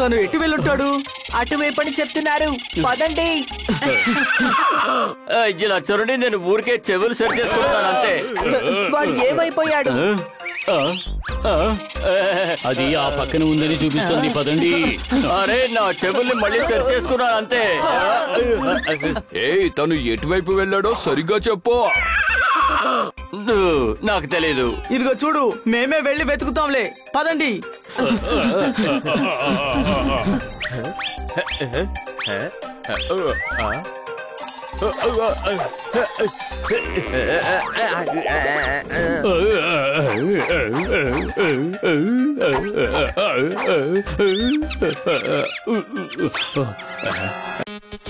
తను ఎటు వెళ్ళుంటాడు? అటువైపని చెప్తున్నారు, పదండి. ఇలా చూడండి, నేను ఊరికే చెవులు సెట్ చేసుకుంటాను అంతే. వాడు ఏమైపోయాడు? అది ఆ పక్కన ఉందని చూపిస్తుంది, పదండి. అరే నా చెవుల్ని మళ్ళీ సెట్ చేసుకున్నాను అంతే. ఏయ్, తను ఎటువైపు వెళ్ళాడో సరిగ్గా చెప్పు. నాకు తెలీదు. ఇదిగో చూడు, మేమే వెళ్ళి వెతుకుతాంలే, పదండి.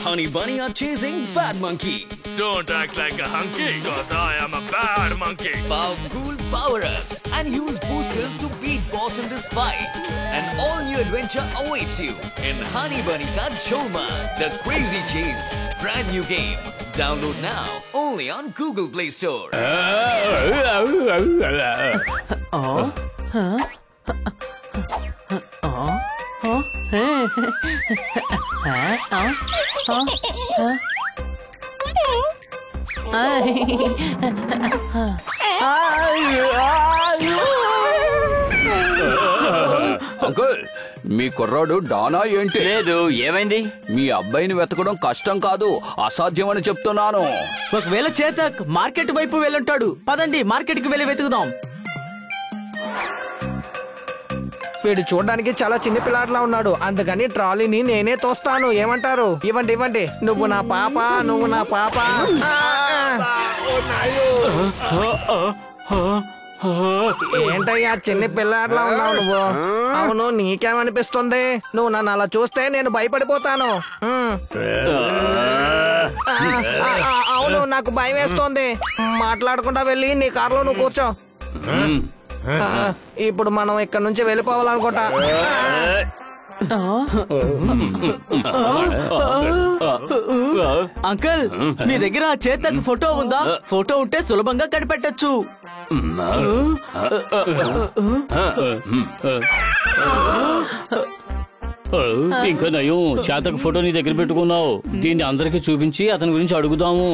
Honey Bunny are chasing Bad Monkey. Don't act like a hunky, cause I am a bad monkey. Powerful power-ups and use boosters to beat boss in this fight. An all-new adventure awaits you in Honey Bunny Ka Choma, The Crazy Chase. Brand new game. Download now only on Google Play Store. Uncle, మీ కుర్రాడు డానా ఏంటి? లేదు, ఏమైంది? మీ అబ్బాయిని వెతకడం కష్టం కాదు, అసాధ్యం అని చెప్తున్నాను. ఒకవేళ చేతక్ మార్కెట్ వైపు వెళ్ళుంటాడు, పదండి మార్కెట్ కి వెళ్ళి వెతుకుదాం. వీడు చూడడానికి చాలా చిన్న పిల్లాడిలా ఉన్నాడు, అందుకని ట్రాలీని నేనే తోస్తాను. ఏమంటారు? ఇవ్వండి ఇవ్వండి. నువ్వు నా పాప, నువ్వు నా పాప. ఏంటయ్యా చిన్న పిల్లాడిలా ఉన్నావు నువ్వు? అవును, నీకేమనిపిస్తుంది? నువ్వు నన్ను అలా చూస్తే నేను భయపడిపోతాను. అవును, నాకు భయం వేస్తోంది. మాట్లాడకుండా వెళ్ళి నీ కారులో నువ్వు కూర్చో. ఇప్పుడు మనం ఇక్కడ నుంచి వెళ్ళిపోవాలనుకుంటా. అంకుల్, మీ దగ్గర చేతక్ ఫోటో ఉందా? ఫోటో ఉంటే సులభంగా కనిపెట్టొచ్చు. ఇంకా నయం, చేతకు ఫోటో నీ దగ్గర పెట్టుకున్నావు. దీన్ని అందరికి చూపించి అతని గురించి అడుగుదాము.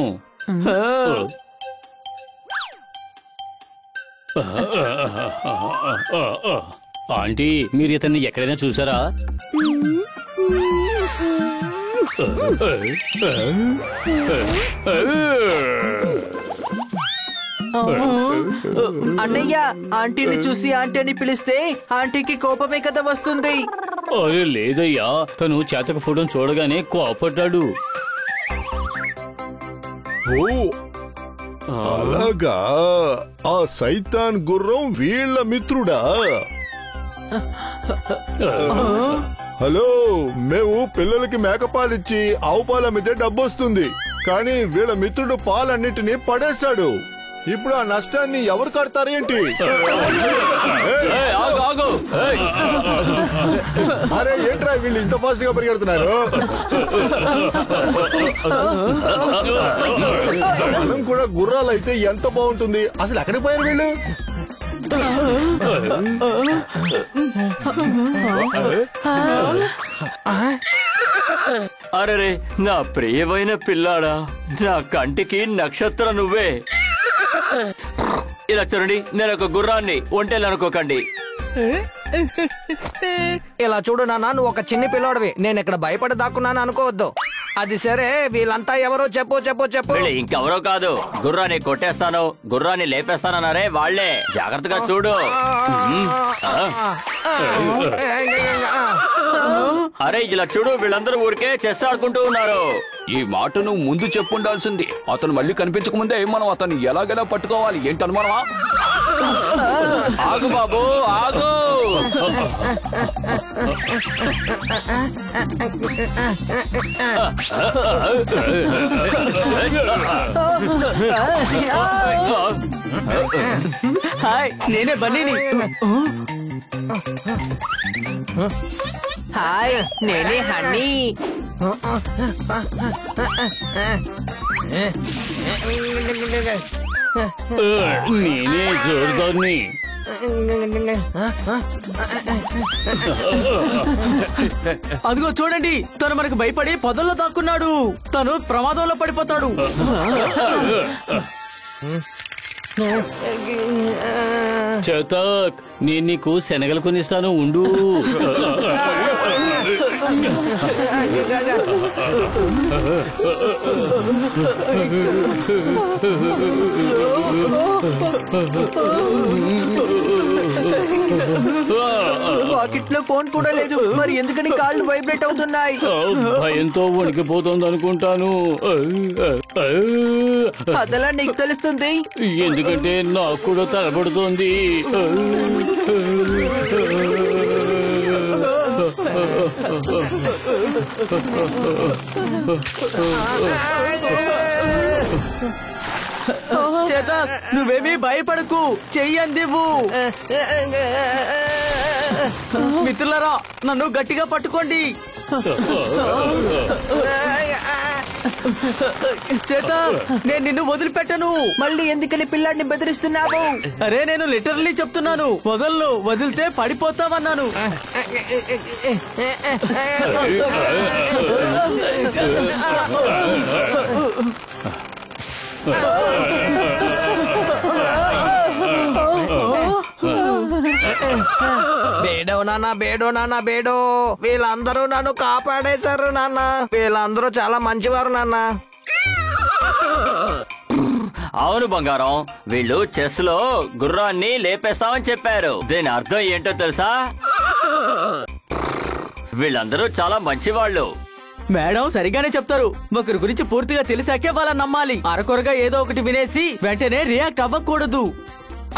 ఆంటీ, మీరు ఇతన్ని ఎక్కడైనా చూసారా? అన్నయ్య, ఆంటీని చూసి ఆంటీ అని పిలిస్తే ఆంటీకి కోపమే కదా వస్తుంది. అరే లేదయ్యా, తను చేతకు ఫోటోను చూడగానే కోపడ్డాడు. అలాగా, ఆ సైతాన్ గుర్రం వీళ్ళ మిత్రుడా? హలో, మేము పిల్లలకి మేకపాలిచ్చి ఆవు పాలు అమ్మితే డబ్బు వస్తుంది, కానీ వీళ్ళ మిత్రుడు పాలన్నిటినీ పడేశాడు. ఇప్పుడు ఆ నష్టాన్ని ఎవరు కడతారేంటి? అరే ఏంట్రా వీళ్ళు ఇంత ఫాస్ట్ గా పరిగెడుతున్నారు? మనం కూడా గుర్రాలు అయితే ఎంత బాగుంటుంది. అసలు ఎక్కడికి పోయారు వీళ్ళు? అరే నా ప్రియమైన పిల్లాడా, నా కంటికి నక్షత్రం నువ్వే. ఇలా చూడండి, నేను ఒక గుర్రాన్ని, ఒంటేలు అనుకోకండి. ఇలా చూడు నాన్న, నువ్వు ఒక చిన్ని పిల్లోడివి. నేను ఇక్కడ భయపడి దాక్కున్నాను అనుకోవద్దు. అది సరే, వీళ్ళంతా ఎవరో చెప్పు చెప్పు చెప్పు. ఇంకెవరో కాదు, గుర్రాన్ని కొట్టేస్తాను, గుర్రాన్ని లేపేస్తానన్నారే వాళ్ళే. జాగ్రత్తగా చూడు. అరే ఇలా చూడు, వీళ్ళందరూ ఊరికే చెస్ ఆడుకుంటూ ఉన్నారు. ఈ మాటను ముందు చెప్పుండాల్సింది. అతను మళ్ళీ కనిపించక ముందే మనం అతన్ని ఎలాగైనా పట్టుకోవాలి. ఏంటి అనుమానమా? ఆగు బాబు, ఆగు. హాయ్, నేనే బన్నీని. హాయ్, నేనే హనీ. నేనే జోరుదార్ని. అదిగో చూడండి, తను మనకు భయపడి పొదల్లో దాక్కున్నాడు. తను ప్రమాదంలో పడిపోతాడు. చేతక్, నేను నీకు శనగలు కొనిస్తాను, ఉండు. పాకెట్లో ఫోన్ కూడా లేదు. మరి ఎందుకని కాళ్ళు వైబ్రేట్ అవుతున్నాయి? భయంతో వణికిపోతుంది అనుకుంటాను. అదలా నీకు తెలుస్తుంది? ఎందుకంటే నాకు కూడా తలపడుతోంది. చేతక్, నువ్వేమీ భయపడకు, చెయ్యందివ్వు. మిత్రులారా, నన్ను గట్టిగా పట్టుకోండి. చేతక్, నేను నిన్ను వదిలిపెట్టను. మళ్ళీ ఎందుకని పిల్లాడిని బెదిరిస్తున్నావు? అరే, నేను లిటరల్లీ చెప్తున్నాను, వదలను. వదిలితే పడిపోతావన్నాను. బేడో నాన్న, బేడో నాన్న, బేడో. వీళ్ళందరూ నన్ను కాపాడేశారు నాన్న. వీళ్ళందరూ చాలా మంచివారు నాన్న. అవును బంగారం, వీళ్ళు చెస్ లో గుర్రాన్ని లేపేస్తామని చెప్పారు. దీని అర్థం ఏంటో తెలుసా? వీళ్ళందరూ చాలా మంచివాళ్ళు. మేడం సరిగానే చెప్తారు. ఒకరి గురించి పూర్తిగా తెలిసాకే వాళ్ళని నమ్మాలి. అరకొరగా ఏదో ఒకటి వినేసి వెంటనే రియాక్ట్ అవ్వకూడదు.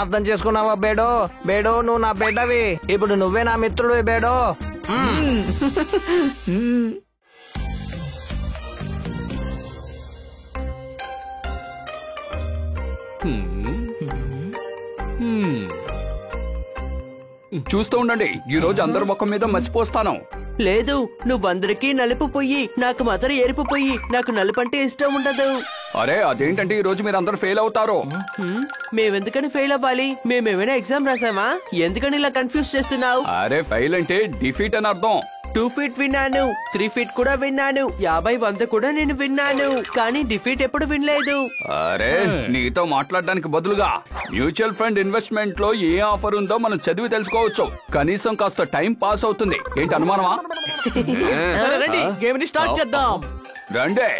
అర్థం చేసుకున్నావా బేడో? బేడో, నువ్వు నా బిడ్డవి. ఇప్పుడు నువ్వే నా మిత్రుడు బేడో. చూస్తూ ఉండండి, ఈ రోజు అందరి ముఖం మీద మసిపోస్తాను. లేదు, నువ్వందరికీ నలుపు పొయ్యి, నాకు మాత్రం ఎరుపు పొయ్యి. నాకు నలుపు అంటే ఇష్టం ఉండదు. అరే, అదేంటంటే ఈ రోజు మీరు అందరు ఫెయిల్ అవుతారు. మేమెందుకని ఫెయిల్ అవ్వాలి? మేమేమైనా ఎగ్జామ్ రాసామా? ఎందుకని ఇలా కన్ఫ్యూజ్ చేస్తున్నావు? అరే, ఫెయిల్ అంటే డిఫీట్ అని అర్థం. 2 feet విన్నాను, 3 feet కూడా విన్నాను, 50, 100 కూడా నేను విన్నాను. కానీ డిఫీట్ ఎప్పుడు వినలేదు. అరే, నీతో మాట్లాడడానికి బదులుగా మ్యూచువల్ ఫండ్ ఇన్వెస్ట్మెంట్ లో ఏ ఆఫర్ ఉందో మనం చదివి తెలుసుకోవచ్చు. కనీసం కాస్త టైం పాస్ అవుతుంది. ఏంటి అనుమానమా? సరే, రండి, గేమ్ ని స్టార్ట్ చేద్దాం. రండి.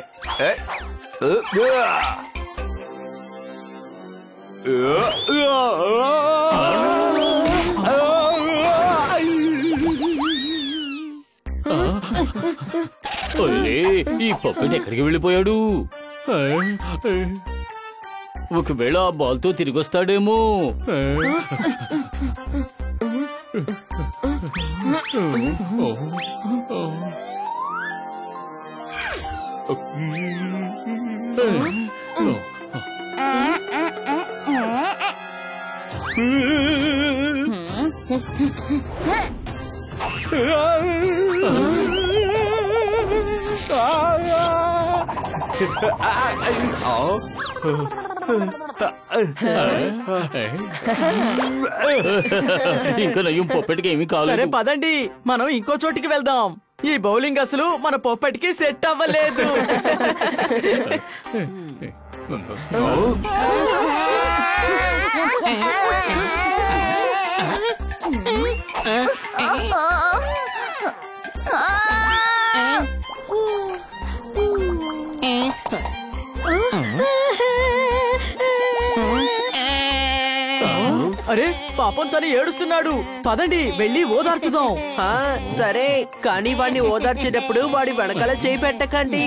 ఈ పప్పెట్ ఎక్కడికి వెళ్ళిపోయాడు? ఒకవేళ ఆ బాల్ తో తిరిగి వస్తాడేమో. ఇంకా నయ్యం పొప్పెటికి ఏమీ సరే కాలేదు. పదండి, మనం ఇంకో చోటికి వెళ్దాం. ఈ బౌలింగ్ అసలు మన పొప్పటికి సెట్ అవ్వలేదు. అరే పాపం, తను ఏడుస్తున్నాడు. పదండి వెళ్ళి ఓదార్చుదాం. సరే, కానీ వాడిని ఓదార్చేటప్పుడు వాడి వెనకాల చేయి పెట్టకండి.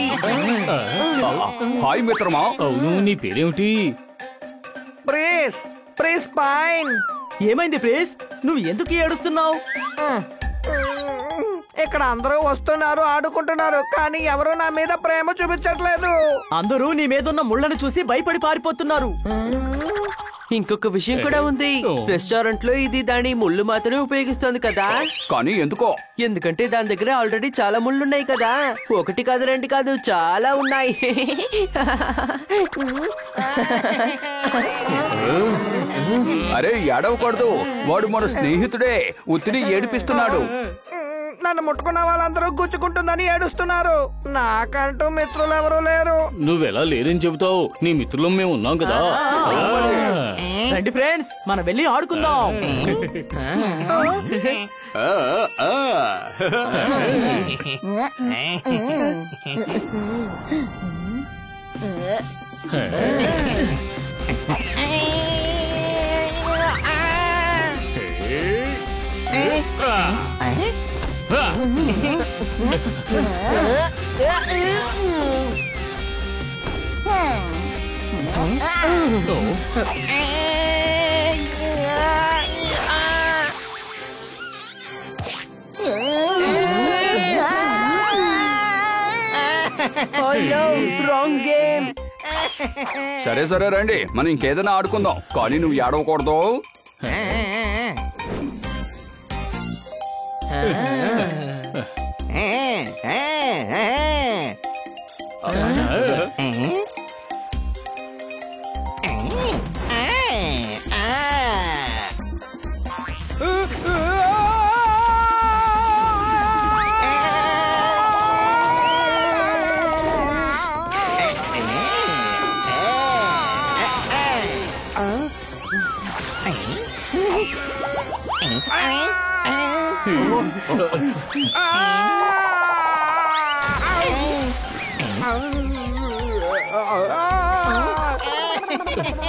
హాయ్ మిత్రమా. అవును, నీ పేరేమిటి? Please please pine. ఏమైంది ప్లీజ్? నువ్వు ఎందుకు ఏడుస్తున్నావు? ఇక్కడ అందరూ వస్తున్నారు, ఆడుకుంటున్నారు, కానీ ఎవరు నా మీద ప్రేమ చూపించట్లేదు. అందరూ నీ మీదున్న ముళ్ళను చూసి భయపడి పారిపోతున్నారు. ఇంకొక విషయం కూడా ఉంది. రెస్టారెంట్ లో ఇది దాని ముళ్ళు మాత్రమే ఉపయోగిస్తుంది కదా. కానీ ఎందుకో? ఎందుకంటే దాని దగ్గర ఆల్రెడీ చాలా ముళ్ళున్నాయి కదా. 1 కాదు 2 కాదు, చాలా ఉన్నాయి. అరే ఏడవకూడదు, వాడు మన స్నేహితుడే, ఉత్తిని ఏడిపిస్తున్నాడు. నన్ను ముట్టుకున్న వాళ్ళందరూ గుచ్చుకుంటుందని ఏడుస్తున్నారు. నాకంటూ మిత్రులు ఎవరూ లేరు. నువ్వెలా లేదని చెబుతావు? నీ మిత్రులం మేము ఉన్నాం కదా. రండి ఫ్రెండ్స్, మనం వెళ్ళి ఆడుకుందాం. Wrong game. సరే సరే రండి, మనం ఇంకేదైనా ఆడుకుందాం, కానీ నువ్వు ఏడవకూడదు.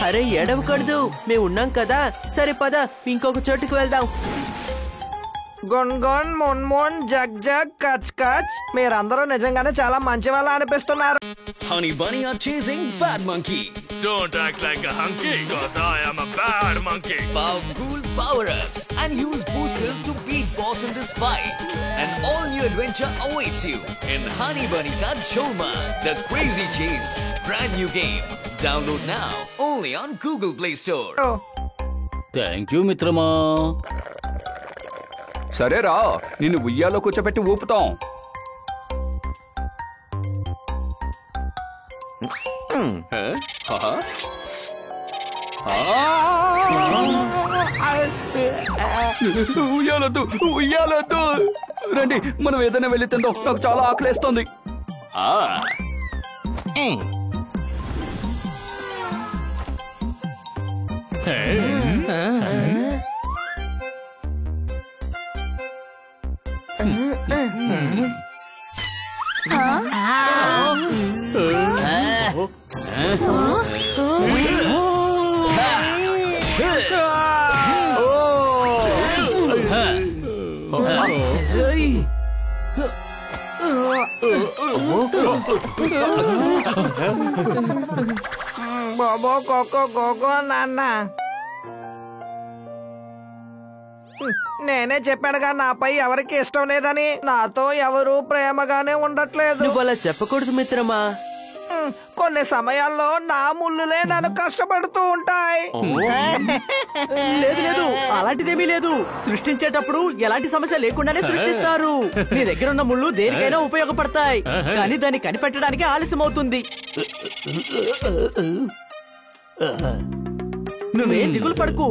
అరే ఏడవకూడదు, మేము ఉన్నాం కదా. సరే పద, ఇంకొక చోటుకి వెళ్దాం. గొన్ గొన్ మున్ మున్ జగ్ జగ్ కచ్ కచ్. మీరందరూ నిజంగానే చాలా మంచి వాళ్ళ అనిపిస్తున్నారు. Honey Bunny are chasing Bad Monkey. Don't act like a hunky, cause I am a bad monkey. Powerful power-ups and use boosters to beat boss in this fight. An all-new adventure awaits you in Honey Bunny Ka Choma, The Crazy Chase. Brand new game. Download now only on Google Play Store. Thank you మిత్రమా. సరేరా, నిన్ను ఉయ్యాలో కూర్చోబెట్టి ఊపుతాం. ఉయ్యాలొద్దు, ఉయ్యాలొద్దు. రండి, మనం ఏదైనా వెళ్ళి తిందాం, నాకు చాలా ఆకలేస్తుంది. బాబో కోకో గోగో నాన్న. నేనే చెప్పానుగా నాపై ఎవరికి ఇష్టం లేదని. నాతో ఎవరు ప్రేమగానే ఉండట్లేదు. నువ్వు అలా చెప్పకూడదు మిత్రమా. కొన్ని సమయాల్లో నా ముళ్ళులే నన్ను కష్టపడుతూ ఉంటాయి. లేదు లేదు, అలాంటిదేమీ లేదు. సృష్టించేటప్పుడు ఎలాంటి సమస్య లేకుండానే సృష్టిస్తారు. నీ దగ్గర ఉన్న ముళ్ళు దేనికైనా ఉపయోగపడతాయి, కానీ దాన్ని కనిపెట్టడానికి ఆలస్యం అవుతుంది. నువ్వేం దిగులు పడకు.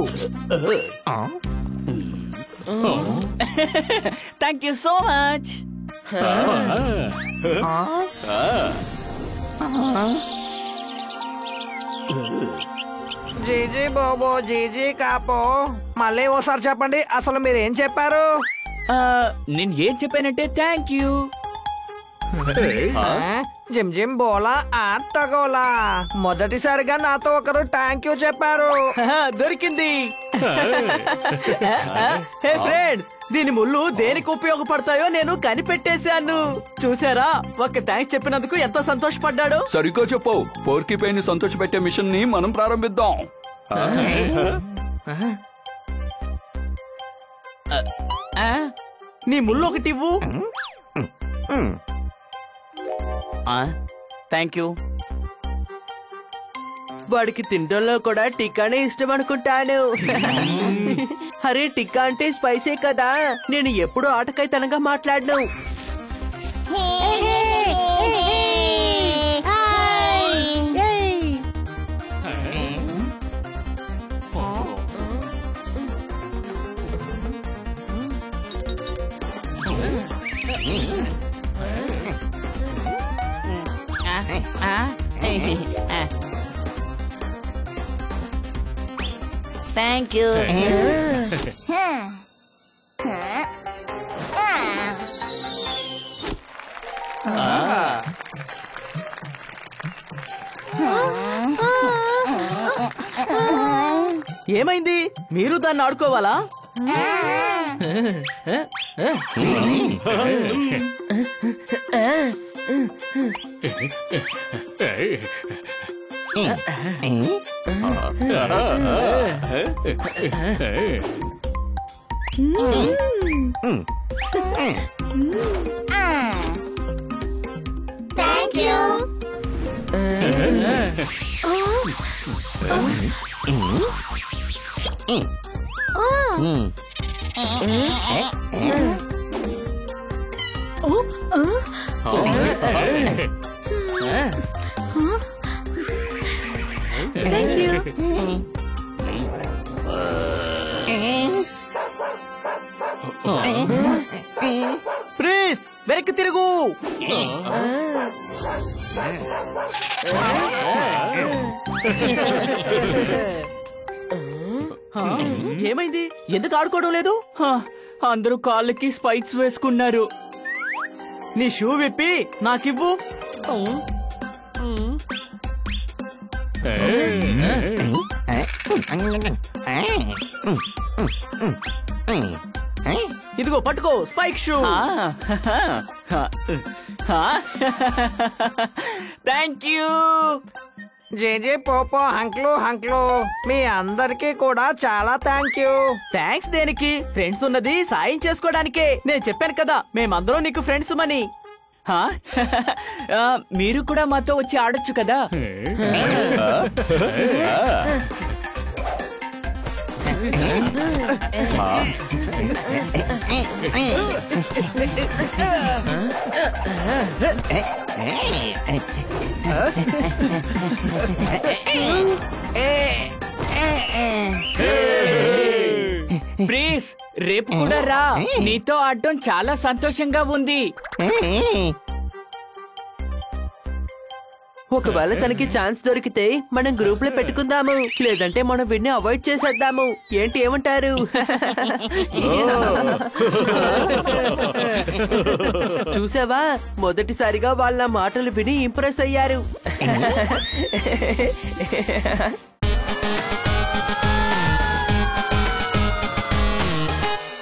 Thank you so much. జీజీ బోబో జీజీ కాపో. మళ్ళీ ఓసారి చెప్పండి, అసలు మీరేం చెప్పారు? నేను ఏం చెప్పానంటే థ్యాంక్ యూ. జిమ్ జిమ్ బోలా ఆటగోలా. మొదటిసారిగా నాతో ఒకరు థ్యాంక్ యూ చెప్పారు. దొరికింది. హే ఫ్రెండ్స్, దీని ముళ్ళు దేనికి ఉపయోగపడతాయో నేను కనిపెట్టేశాను. చూసారా, ఒక థ్యాంక్స్ చెప్పినందుకు ఎంత సంతోషపడ్డాడు. సరిగ్గా చెప్పు. పోర్కిపైన్ ని సంతోషపెట్టే మిషన్ ని మనం ప్రారంభిద్దాం. నీ ముళ్ళు ఒకటి ఇవ్వు. Thank you. వాడికి తింటంలో కూడా టిక్కానే ఇష్టం అనుకుంటాను. అరే టిక్కా అంటే స్పైసే కదా. నేను ఎప్పుడు ఆటకైతనంగా మాట్లాడను. Thank you. ఏమైంది? మీరు దాన్ని ఆడుకోవాలా? Thank you. Thank you. Please వెనక్కి తిరుగు. ఏమైంది? ఎందుకు ఆడుకోవడం లేదు? అందరూ కాళ్ళకి స్పైక్స్ వేసుకున్నారు. నీ షూ విప్పి నాకివ్వు. ఇదిగో పట్టుకో స్పైక్ షూ. Thank you. జేజే పోపో హంక్లు మీ అందరికీ కూడా చాలా థ్యాంక్ యూ. థ్యాంక్స్ దేనికి? ఫ్రెండ్స్ ఉన్నది సాయం చేసుకోవడానికే. నేను చెప్పాను కదా మేమందరం నీకు ఫ్రెండ్స్ మని. మీరు కూడా మాతో వచ్చి ఆడొచ్చు కదా. ప్లీజ్ రేపు కూడా రా. నీతో ఆడటం చాలా సంతోషంగా ఉంది. ఒకవేళ తనకి ఛాన్స్ దొరికితే మనం గ్రూప్ లో పెట్టుకుందాము, లేదంటే మనం వీడిని అవాయిడ్ చేసేద్దాము. ఏంటి, ఏమంటారు? చూసావా, మొదటిసారిగా వాళ్ళ మాటలు విని ఇంప్రెస్ అయ్యారు.